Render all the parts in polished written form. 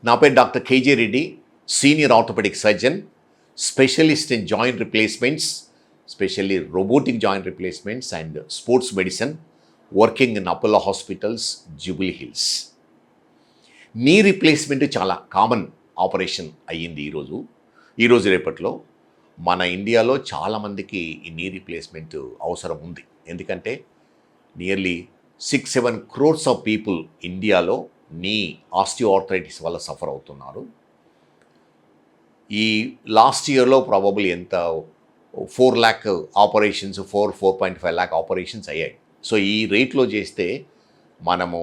నా పేరు doctor KJ Reddy, senior orthopaedic surgeon, specialist in joint replacements, specially robotic joint replacements and sports medicine, working in Apollo hospitals, Jubilee Hills. Knee replacement చాలా common operation అయ్యింది ఈరోజు రేపట్లో. మన ఇండియాలో చాలామందికి ఈ నీ రీప్లేస్మెంట్ అవసరం ఉంది. ఎందుకంటే నియర్లీ 6-7 crores ఆఫ్ పీపుల్ ఇండియాలో నీ ఆస్టియోఆర్థరైటిస్ వల్ల సఫర్ అవుతున్నారు. ఈ లాస్ట్ ఇయర్లో ప్రాబబ్లీ ఎంత 4 lakh ఆపరేషన్స్, 4.5 lakh ఆపరేషన్స్ అయ్యాయి. సో ఈ రేట్లో చేస్తే మనము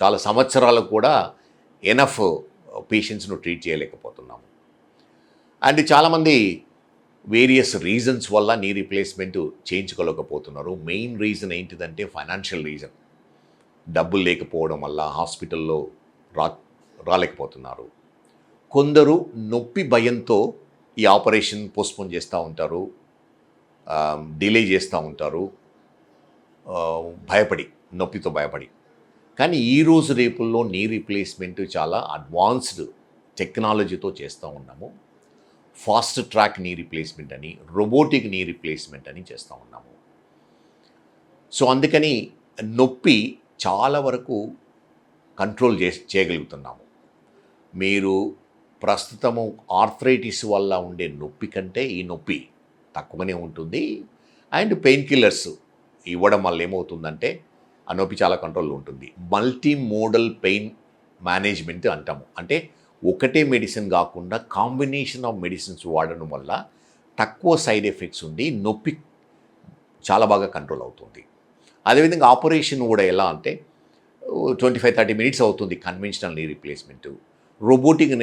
చాలా సంవత్సరాలకు కూడా ఎనఫ్ పేషెంట్స్ను ట్రీట్ చేయలేకపోతున్నాము. అండ్ చాలామంది వేరియస్ రీజన్స్ వల్ల నీ రీప్లేస్మెంట్ చేయించుకోలేకపోతున్నారు. మెయిన్ రీజన్ ఏంటిదంటే ఫైనాన్షియల్ రీజన్. డబ్బులు లేకపోవడం వల్ల హాస్పిటల్లో రాలేకపోతున్నారు. కొందరు నొప్పి భయంతో ఈ ఆపరేషన్ పోస్ట్పోన్ చేస్తూ ఉంటారు, డిలే చేస్తూ ఉంటారు, నొప్పితో భయపడి. కానీ ఈరోజు రేపుల్లో నీ రీప్లేస్మెంట్ చాలా అడ్వాన్స్డ్ టెక్నాలజీతో చేస్తూ ఉన్నాము. ఫాస్ట్ ట్రాక్ నీ రీప్లేస్మెంట్ అని, రోబోటిక్ నీ రీప్లేస్మెంట్ అని చేస్తూ ఉన్నాము. సో అందుకని నొప్పి చాలా వరకు కంట్రోల్ చేయగలుగుతున్నాము. మీరు ప్రస్తుతము ఆర్థరైటిస్ వల్ల ఉండే నొప్పి కంటే ఈ నొప్పి తక్కువనే ఉంటుంది. అండ్ పెయిన్ కిల్లర్స్ ఇవ్వడం వల్ల ఏమవుతుందంటే ఆ నొప్పి చాలా కంట్రోల్లో ఉంటుంది. మల్టీ మోడల్ పెయిన్ మేనేజ్మెంట్ అంటాము. అంటే ఒకటే మెడిసిన్ కాకుండా కాంబినేషన్ ఆఫ్ మెడిసిన్స్ వాడడం వల్ల తక్కువ సైడ్ ఎఫెక్ట్స్ ఉండి నొప్పి చాలా బాగా కంట్రోల్ అవుతుంది. అదేవిధంగా ఆపరేషన్ కూడా ఎలా అంటే 25-30 minutes అవుతుంది conventional knee replacement. Robotic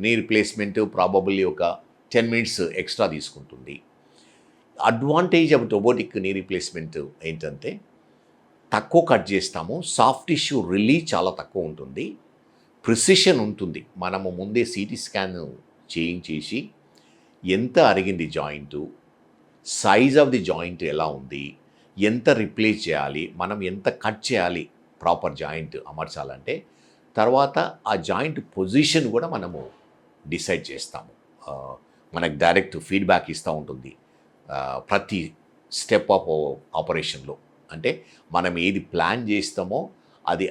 knee replacement probably ఒక 10 minutes ఎక్స్ట్రా తీసుకుంటుంది. Advantage of robotic knee replacement ఏంటంటే తక్కువ కట్ చేస్తాము, సాఫ్ట్ టిష్యూ రిలీజ్ చాలా తక్కువ ఉంటుంది, ప్రిసిషన్ ఉంటుంది. మనము ముందే సిటీ స్కాన్ చేయించేసి ఎంత అరిగింది joint, size of the joint ఎలా ఉంది, ఎంత రిప్లేస్ చేయాలి, మనం ఎంత కట్ చేయాలి ప్రాపర్ జాయింట్ అమర్చాలంటే, తర్వాత ఆ జాయింట్ పొజిషన్ కూడా మనము డిసైడ్ చేస్తాము. మనకు డైరెక్ట్ ఫీడ్బ్యాక్ ఇస్తూ ఉంటుంది ప్రతి స్టెప్ ఆఫ్ ఆపరేషన్లో. అంటే మనం ఏది ప్లాన్ చేస్తామో అది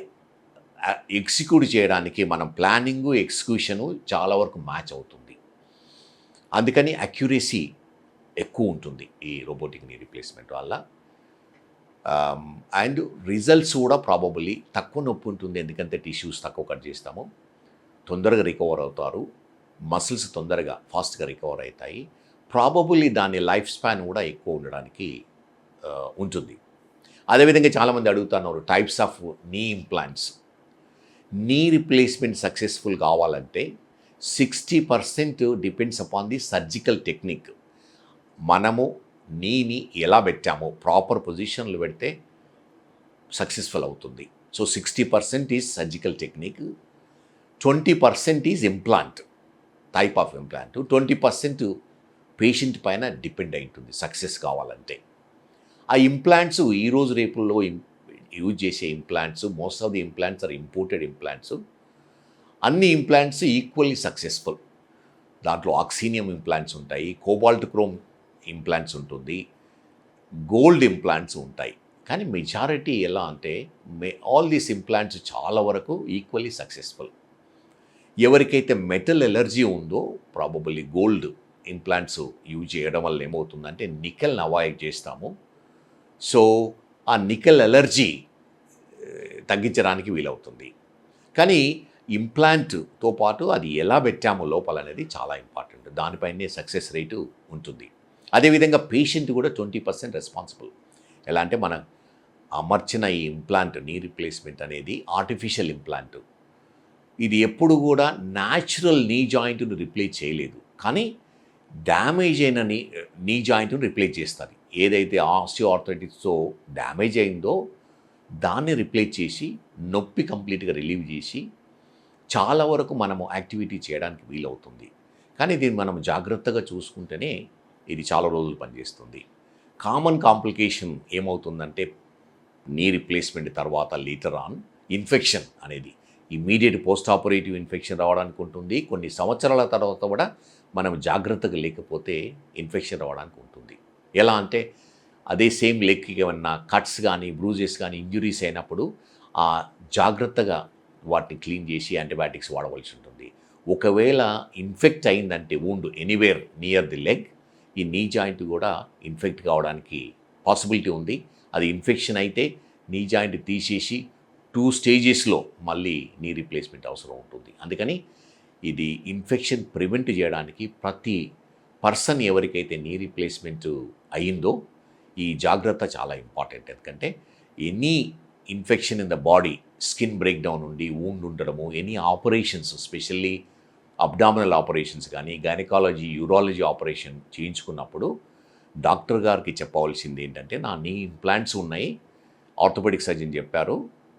ఎగ్జిక్యూట్ చేయడానికి మనం ప్లానింగు, ఎగ్జిక్యూషను చాలా వరకు మ్యాచ్ అవుతుంది. అందుకని అక్యురసీ ఎక్కువ ఉంటుంది ఈ రోబోటిక్ నీ రీప్లేస్మెంట్ వల్ల. అండ్ రిజల్ట్స్ కూడా ప్రాబబుల్లీ తక్కువ నొప్పి ఉంటుంది. ఎందుకంటే టిష్యూస్ తక్కువ కట్ చేస్తాము, తొందరగా రికవర్ అవుతారు, మసిల్స్ తొందరగా ఫాస్ట్గా రికవర్ అవుతాయి. ప్రాబబుల్లీ దాని లైఫ్ స్పాన్ కూడా ఎక్కువ ఉండడానికి ఉంటుంది. అదేవిధంగా చాలామంది అడుగుతున్నారు types of knee implants. Knee replacement successful కావాలంటే 60% depends upon the surgical technique. మనము నీని ఎలా పెట్టామో ప్రాపర్ పొజిషన్లో పెడితే సక్సెస్ఫుల్ అవుతుంది. So 60% is surgical technique, 20% is implant, type of implant, 20% patient పైన డిపెండ్ అయి ఉంటుంది సక్సెస్ కావాలంటే. ఆ ఇంప్లాంట్స్ ఈరోజు రేపుల్లో యూజ్ చేసే implants, most of the implants are imported implants. అన్ని ఇంప్లాంట్స్ ఈక్వల్లీ సక్సెస్ఫుల్. దాంట్లో ఆక్సీనియం ఇంప్లాంట్స్ ఉంటాయి, కోబాల్ట్ క్రోమ్ ఇంప్లాంట్స్ ఉంటుంది, గోల్డ్ ఇంప్లాంట్స్ ఉంటాయి. కానీ మెజారిటీ ఎలా అంటే ఆల్ దీస్ ఇంప్లాంట్స్ చాలా వరకు ఈక్వల్లీ సక్సెస్ఫుల్. ఎవరికైతే మెటల్ ఎలర్జీ ఉందో ప్రాబబుల్లీ గోల్డ్ ఇంప్లాంట్స్ యూజ్ చేయడం వల్ల ఏమవుతుందంటే నికెల్ని అవాయిడ్ చేస్తాము. సో ఆ నికెల్ ఎలర్జీ తగ్గించడానికి వీలవుతుంది. కానీ ఇంప్లాంట్తో పాటు అది ఎలా పెట్టామో లోపల అనేది చాలా ఇంపార్టెంట్. దానిపైనే సక్సెస్ రేటు ఉంటుంది. అదేవిధంగా పేషెంట్ కూడా 20% రెస్పాన్సిబుల్. ఎలా అంటే మనం అమర్చిన ఈ ఇంప్లాంట్ నీ రీప్లేస్మెంట్ అనేది ఆర్టిఫిషియల్ ఇంప్లాంట్. ఇది ఎప్పుడు కూడా న్యాచురల్ నీ జాయింట్ను రిప్లేస్ చేయలేదు, కానీ డ్యామేజ్ అయిన నీ జాయింట్ను రిప్లేస్ చేస్తుంది. ఏదైతే ఆస్టియోఆర్థరైటిస్తో డ్యామేజ్ అయిందో దాన్ని రిప్లేస్ చేసి నొప్పి కంప్లీట్గా రిలీవ్ చేసి చాలా వరకు మనము యాక్టివిటీ చేయడానికి వీలవుతుంది. కానీ దీన్ని మనం జాగ్రత్తగా చూసుకుంటేనే ఇది చాలా రోజులు పనిచేస్తుంది. కామన్ కాంప్లికేషన్ ఏమవుతుందంటే నీ రీప్లేస్మెంట్ తర్వాత లేటర్ ఆన్ ఇన్ఫెక్షన్ అనేది ఇమ్మీడియట్ పోస్ట్ ఆపరేటివ్ ఇన్ఫెక్షన్ రావడానికి ఉంటుంది. కొన్ని సంవత్సరాల తర్వాత కూడా మనం జాగ్రత్తగా లేకపోతే ఇన్ఫెక్షన్ రావడానికి ఉంటుంది. ఎలా అంటే అదే సేమ్ లెగ్కి ఏమన్నా కట్స్ కానీ బ్రూజెస్ కానీ ఇంజురీస్ అయినప్పుడు ఆ జాగ్రత్తగా వాటిని క్లీన్ చేసి యాంటీబయాటిక్స్ వాడవలసి ఉంటుంది. ఒకవేళ ఇన్ఫెక్ట్ అయిందంటే wound anywhere near the leg, ఈ నీ జాయింట్ కూడా ఇన్ఫెక్ట్ కావడానికి పాసిబిలిటీ ఉంది. అది ఇన్ఫెక్షన్ అయితే నీ జాయింట్ తీసేసి 2 స్టేజెస్లో మళ్ళీ నీ రీప్లేస్మెంట్ అవసరం ఉంటుంది. అందుకని ఇది ఇన్ఫెక్షన్ ప్రివెంట్ చేయడానికి ప్రతి పర్సన్ ఎవరికైతే నీ రీప్లేస్మెంట్ అయిందో ఈ జాగ్రత్త చాలా ఇంపార్టెంట్. ఎందుకంటే any infection in the body, skin break down ఉండి వూండ్ ఉండడము, any operations specially abdominal operations కానీ గైనకాలజీ యూరాలజీ ఆపరేషన్ చేయించుకున్నప్పుడు డాక్టర్ గారికి చెప్పవలసింది ఏంటంటే నా నీ ఇంప్లాంట్స్ ఉన్నాయి, ఆర్థోపెడిక్ సర్జన్ చెప్పారు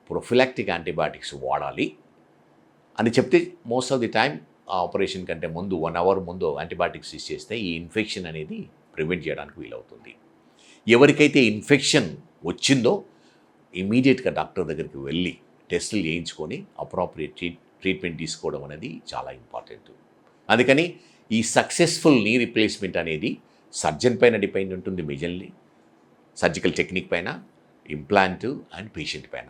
ప్రొఫిలాక్టిక్ యాంటీబయాటిక్స్ వాడాలి అని చెప్తే మోస్ట్ ఆఫ్ ది టైం ఆ ఆపరేషన్ కంటే ముందు 1 అవర్ ముందు యాంటీబయాటిక్స్ ఇచ్చేస్తే ఈ ఇన్ఫెక్షన్ అనేది ప్రివెంట్ చేయడానికి వీలవుతుంది. ఎవరికైతే ఇన్ఫెక్షన్ వచ్చిందో ఇమీడియట్గా డాక్టర్ దగ్గరికి వెళ్ళి టెస్టులు చేయించుకొని అప్రాప్రియేట్ ట్రీట్మెంట్ తీసుకోవడం అనేది చాలా ఇంపార్టెంట్. అందుకని ఈ సక్సెస్ఫుల్ నీ రీప్లేస్మెంట్ అనేది సర్జన్ పైన డిపెండ్ ఉంటుంది, మేజర్లీ సర్జికల్ టెక్నిక్ పైన, ఇంప్లాంట్ అండ్ పేషెంట్ పైన.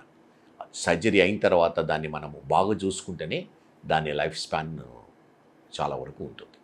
సర్జరీ అయిన తర్వాత దాన్ని మనము బాగా చూసుకుంటేనే దాని లైఫ్ స్పాన్ చాలా వరకు ఉంటుంది.